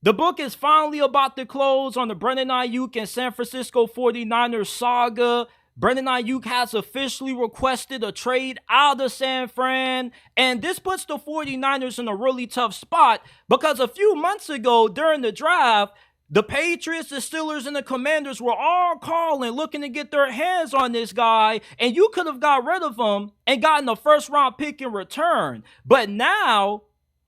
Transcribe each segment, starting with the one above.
The book is finally about to close on the Brandon Aiyuk and San Francisco 49ers saga. Brandon Aiyuk has officially requested a trade out of San Fran, and this puts the 49ers in a really tough spot because a few months ago during the draft, the Patriots, the Steelers, and the Commanders were all calling, looking to get their hands on this guy, and you could have got rid of him and gotten a first-round pick in return. But now,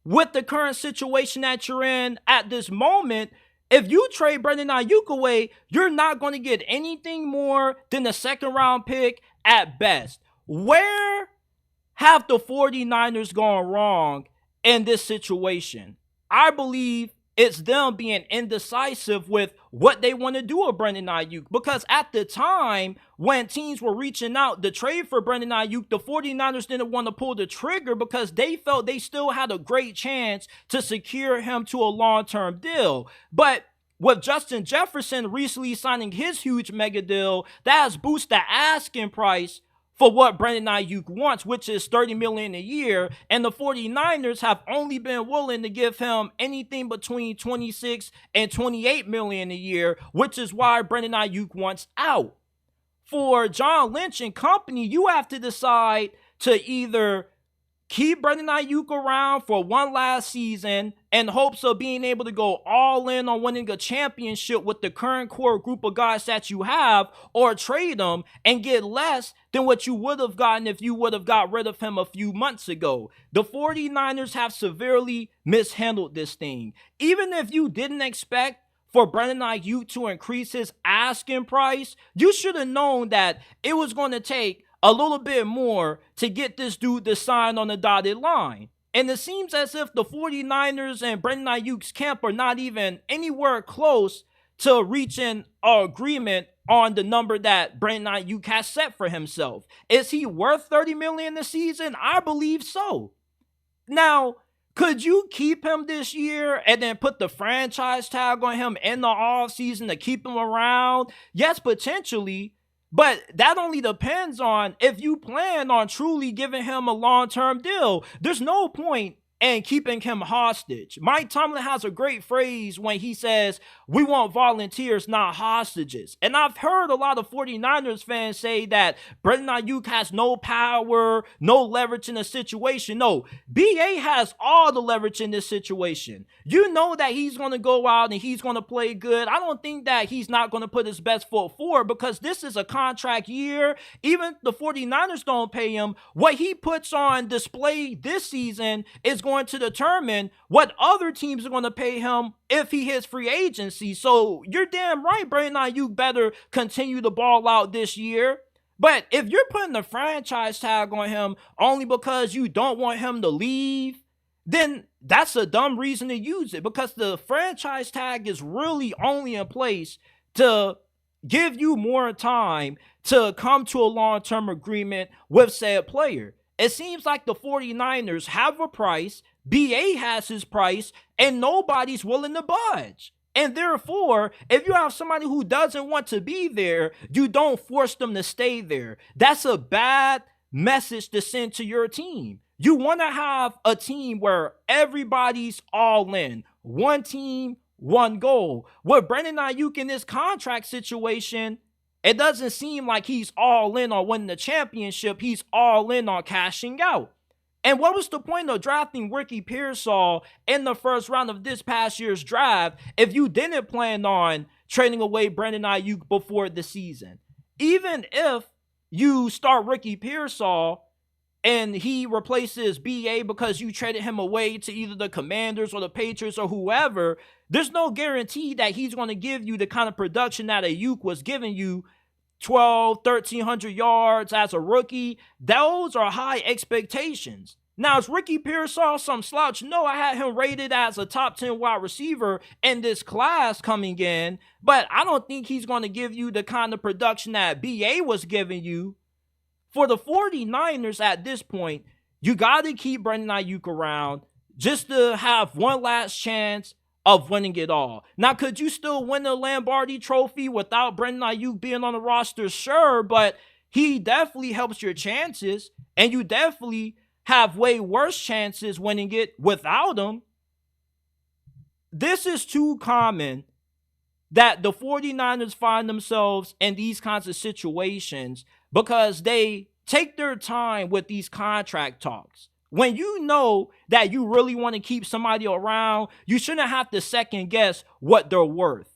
with the current situation that you're in at this moment, if you trade Brandon Aiyuk away, you're not going to get anything more than a second-round pick at best. Where have the 49ers gone wrong in this situation? I believe it's them being indecisive with what they want to do with Brandon Aiyuk. Because at the time, when teams were reaching out to trade for Brandon Aiyuk, the 49ers didn't want to pull the trigger because they felt they still had a great chance to secure him to a long-term deal. But with Justin Jefferson recently signing his huge mega deal, that has boosted the asking price for what Brandon Aiyuk wants, which is $30 million a year, and the 49ers have only been willing to give him anything between $26 and $28 million a year, which is why Brandon Aiyuk wants out. For John Lynch and company, you have to decide to either keep Brandon Aiyuk around for one last season in hopes of being able to go all in on winning a championship with the current core group of guys that you have, or trade him and get less than what you would have gotten if you would have got rid of him a few months ago. The 49ers have severely mishandled this thing. Even if you didn't expect for Brandon Aiyuk to increase his asking price, you should have known that it was going to take a little bit more to get this dude to sign on the dotted line. And it seems as if the 49ers and Brandon Aiyuk's camp are not even anywhere close to reaching an agreement on the number that Brandon Aiyuk has set for himself. Is he worth $30 million this season? I believe so. Now, could you keep him this year and then put the franchise tag on him in the offseason to keep him around? Yes, potentially. But that only depends on if you plan on truly giving him a long-term deal. There's no point in keeping him hostage. Mike Tomlin has a great phrase when he says, "We want volunteers, not hostages." And I've heard a lot of 49ers fans say that Brandon Aiyuk has no power, no leverage in the situation. No, BA has all the leverage in this situation. You know that he's going to go out and he's going to play good. I don't think that he's not going to put his best foot forward because this is a contract year. Even the 49ers don't pay him. What he puts on display this season is going to determine what other teams are going to pay him if he hits free agency. So you're damn right, Brandon Aiyuk better continue to ball out this year. But if you're putting the franchise tag on him only because you don't want him to leave, then that's a dumb reason to use it, because the franchise tag is really only in place to give you more time to come to a long-term agreement with said player. It seems like the 49ers have a price, BA has his price, and nobody's willing to budge. And therefore, if you have somebody who doesn't want to be there, you don't force them to stay there. That's a bad message to send to your team. You want to have a team where everybody's all in. One team, one goal. With Brandon Aiyuk in this contract situation, it doesn't seem like he's all in on winning the championship. He's all in on cashing out. And what was the point of drafting Ricky Pearsall in the first round of this past year's draft if you didn't plan on trading away Brandon Aiyuk before the season? Even if you start Ricky Pearsall and he replaces BA because you traded him away to either the Commanders or the Patriots or whoever, there's no guarantee that he's going to give you the kind of production that Aiyuk was giving you, 1,300 yards as a rookie. Those are high expectations. Now, is Ricky Pearsall some slouch? No, I had him rated as a top 10 wide receiver in this class coming in, but I don't think he's going to give you the kind of production that BA was giving you. For the 49ers at this point, you got to keep Brandon Aiyuk around just to have one last chance of winning it all. Now, could you still win the Lombardi Trophy without Brandon Aiyuk being on the roster? Sure, but he definitely helps your chances, and you definitely have way worse chances winning it without him. this is too common that the 49ers find themselves in these kinds of situations because they take their time with these contract talks. When you know that you really want to keep somebody around, you shouldn't have to second guess what they're worth.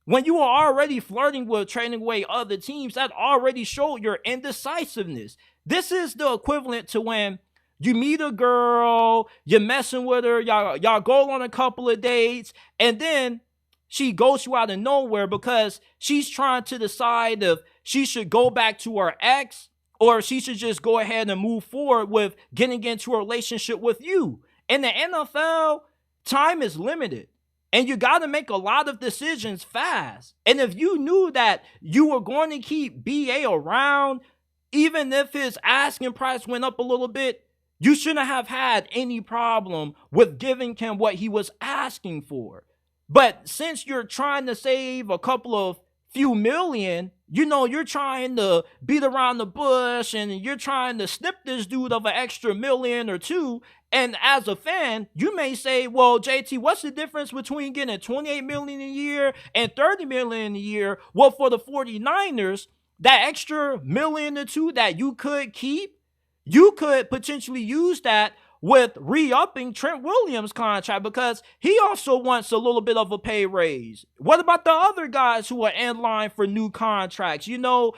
When you are already flirting with trading away other teams, that already showed your indecisiveness. This is the equivalent to when you meet a girl, you're messing with her, y'all go on a couple of dates, and then she ghosts you out of nowhere because she's trying to decide if she should go back to her ex or she should just go ahead and move forward with getting into a relationship with you. In the NFL, time is limited. And you got to make a lot of decisions fast. And if you knew that you were going to keep BA around, even if his asking price went up a little bit, you shouldn't have had any problem with giving him what he was asking for. But since you're trying to save a couple of few million, you're trying to beat around the bush and you're trying to snip this dude of an extra million or two. And as a fan, you may say, well, JT, what's the difference between getting 28 million a year and 30 million a year? Well, for the 49ers, that extra million or two that you could keep, you could potentially use that with re-upping Trent Williams' contract because he also wants a little bit of a pay raise. What about the other guys who are in line for new contracts? You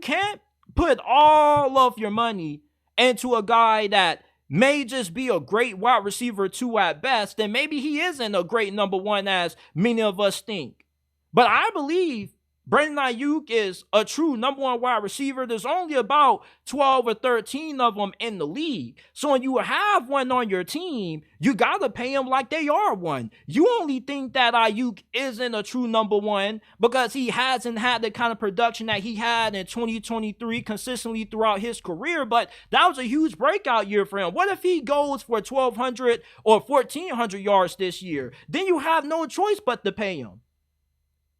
can't put all of your money into a guy that may just be a great wide receiver 2 at best, and maybe he isn't a great number 1 as many of us think. But I believe Brandon Aiyuk is a true number 1 wide receiver. There's only about 12 or 13 of them in the league. So when you have one on your team, you got to pay him like they are one. You only think that Aiyuk isn't a true number 1 because he hasn't had the kind of production that he had in 2023 consistently throughout his career. But that was a huge breakout year for him. What if he goes for 1,200 or 1,400 yards this year? Then you have no choice but to pay him.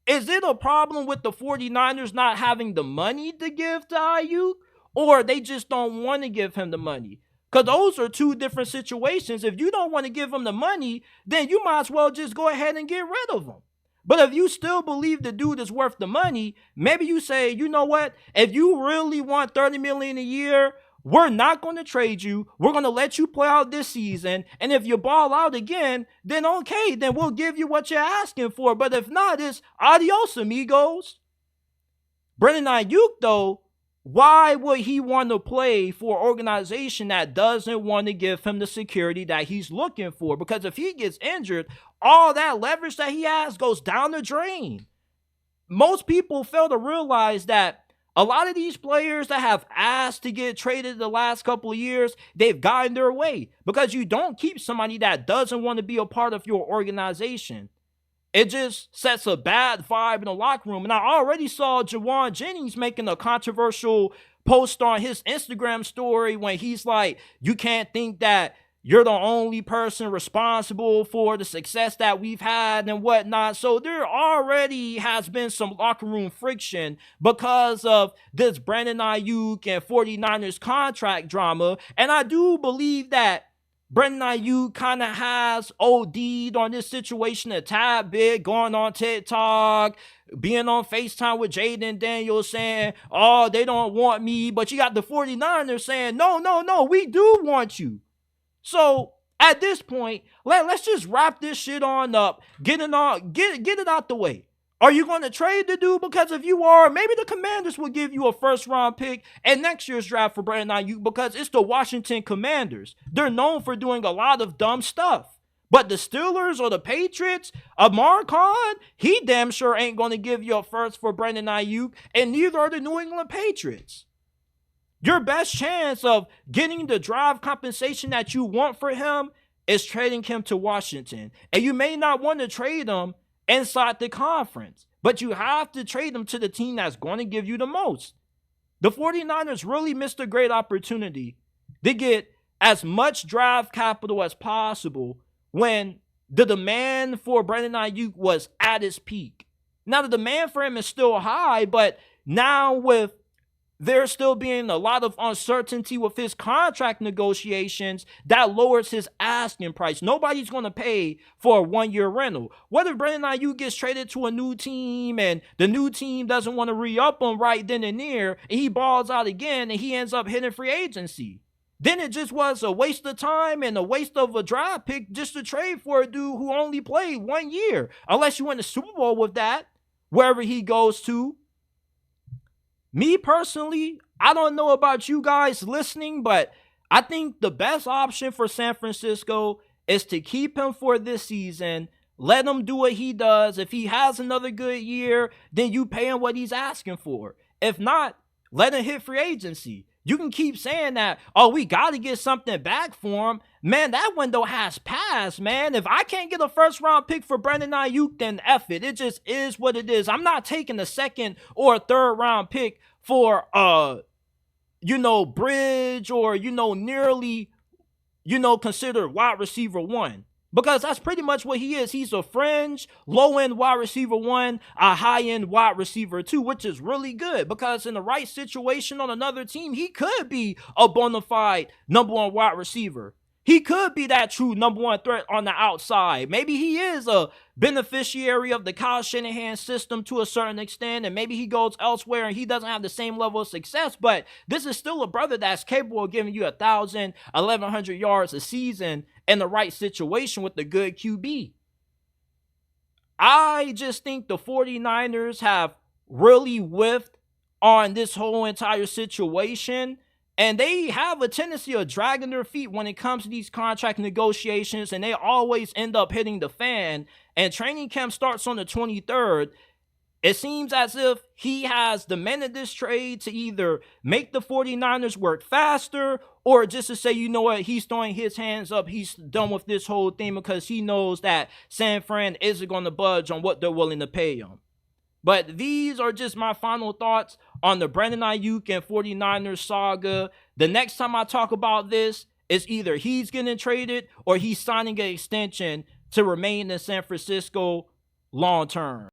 Is it a problem with the 49ers not having the money to give to Aiyuk? Or they just don't want to give him the money? Because those are two different situations. If you don't want to give him the money, then you might as well just go ahead and get rid of him. But if you still believe the dude is worth the money, maybe you say, you know what? If you really want $30 million a year, we're not going to trade you. We're going to let you play out this season. And if you ball out again, then okay, then we'll give you what you're asking for. But if not, it's adios, amigos. Brandon Aiyuk, though, why would he want to play for an organization that doesn't want to give him the security that he's looking for? Because if he gets injured, all that leverage that he has goes down the drain. Most people fail to realize that a lot of these players that have asked to get traded the last couple of years, they've gotten their way because you don't keep somebody that doesn't want to be a part of your organization. It just sets a bad vibe in the locker room. And I already saw Jawan Jennings making a controversial post on his Instagram story when he's like, you can't think that you're the only person responsible for the success that we've had and whatnot. So there already has been some locker room friction because of this Brandon Aiyuk and 49ers contract drama. And I do believe that Brandon Aiyuk kind of has OD'd on this situation a tad bit, going on TikTok, being on FaceTime with Jaden Daniels saying, oh, they don't want me. But you got the 49ers saying, no, we do want you. So at this point, let's just wrap this shit on up, get it out the way. Are you going to trade the dude? Because if you are, maybe the Commanders will give you a first-round pick and next year's draft for Brandon Aiyuk because it's the Washington Commanders. They're known for doing a lot of dumb stuff. But the Steelers or the Patriots, Amar Khan, he damn sure ain't going to give you a first for Brandon Aiyuk, and neither are the New England Patriots. Your best chance of getting the draft compensation that you want for him is trading him to Washington. And you may not want to trade him inside the conference, but you have to trade him to the team that's going to give you the most. The 49ers really missed a great opportunity to get as much draft capital as possible when the demand for Brandon Aiyuk was at its peak. Now, the demand for him is still high, but now with there's still being a lot of uncertainty with his contract negotiations that lowers his asking price. Nobody's going to pay for a 1-year rental. What if Brandon Aiyuk gets traded to a new team and the new team doesn't want to re-up him right then and there, and he balls out again and he ends up hitting free agency? Then it just was a waste of time and a waste of a draft pick just to trade for a dude who only played 1 year. Unless you win the Super Bowl with that, wherever he goes to. Me personally, I don't know about you guys listening, but I think the best option for San Francisco is to keep him for this season. Let him do what he does. If he has another good year, then you pay him what he's asking for. If not, let him hit free agency. You can keep saying that, oh, we got to get something back for him. Man, that window has passed, man. If I can't get a first-round pick for Brandon Aiyuk, then F it. It just is what it is. I'm not taking a second or a third-round pick for, bridge or, nearly, considered wide receiver 1. Because that's pretty much what he is. He's a fringe, low-end wide receiver 1, a high-end wide receiver 2, which is really good. Because in the right situation on another team, he could be a bona fide number 1 wide receiver. He could be that true number 1 threat on the outside. Maybe he is a beneficiary of the Kyle Shanahan system to a certain extent, and maybe he goes elsewhere and he doesn't have the same level of success, but this is still a brother that's capable of giving you 1,000, 1,100 yards a season in the right situation with the good QB. I just think the 49ers have really whiffed on this whole entire situation. And they have a tendency of dragging their feet when it comes to these contract negotiations, and they always end up hitting the fan. And training camp starts on the 23rd. It seems as if he has demanded this trade to either make the 49ers work faster or just to say, you know what, he's throwing his hands up. He's done with this whole thing because he knows that San Fran isn't going to budge on what they're willing to pay him. But these are just my final thoughts on the Brandon Aiyuk and 49ers saga. The next time I talk about this, it's either he's getting traded or he's signing an extension to remain in San Francisco long term.